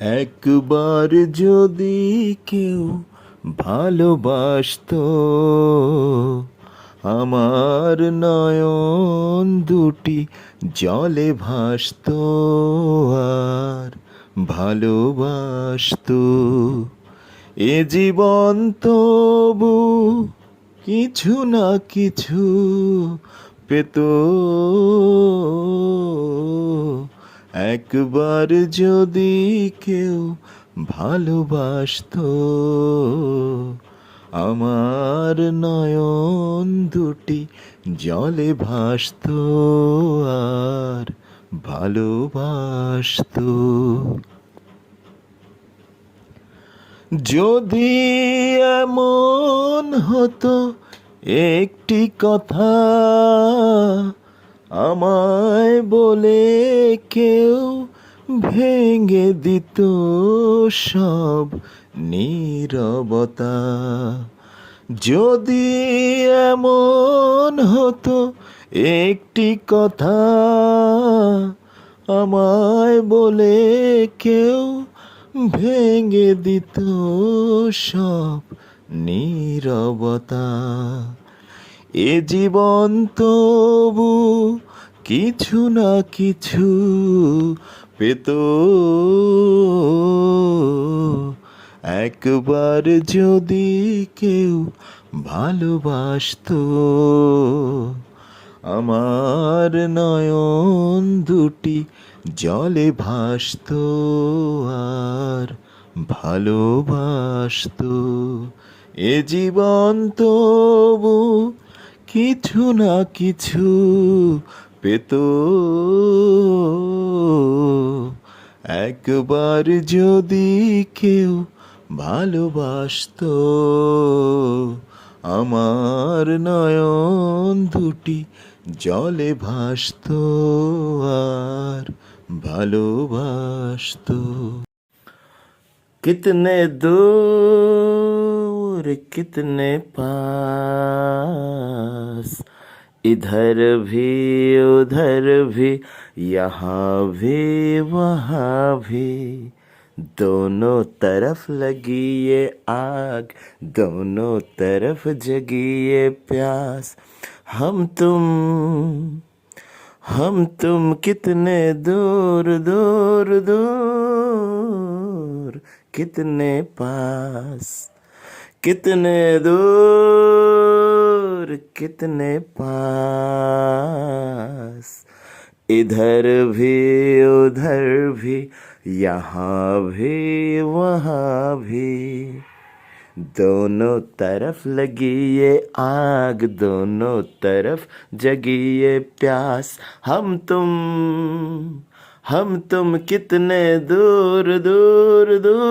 একবার যদি কেউ ভালোবাসতো, আমার নয়ন দুটি জলে ভাসতো আর ভালোবাসতো। এ জীবন তবু কিছু না কিছু পেত, একবার যদি কেউ ভালোবাসতো, আমার নয়ন দুটি জলে ভাসতো আর ভালোবাসতো। যদি এমন হতো একটি কথা আমায় বলে কেউ ভেঙে দিত সব নীরবতা, যদি এমন হতো একটি কথা আমায় বলে কেউ ভেঙে দিত সব নীরবতা, এ জীবন তবু কিছু না কিছু পেত, একবার যদি কেউ ভালোবাসতো, আমার নয়ন দুটি জলে ভাসতো আর ভালোবাসতো। এ জীবন তবু কিছু না কিছু পেত, একবার যদি কেউ ভালোবাসতো, আমার নয়ন দুটি জলে ভাসতো আর ভালোবাসতো। कितने दूर कितने पास, इधर भी उधर भी यहाँ भी वहाँ भी, दोनों तरफ लगी ये आग, दोनों तरफ जगी ये प्यास। हम तुम कितने दूर दूर दूर, कितने पास, कितने दूर कितने पास, इधर भी उधर भी यहाँ भी वहाँ भी, दोनों तरफ लगी ये आग, दोनों तरफ जगी ये प्यास। हम तुम कितने दूर दूर दूर।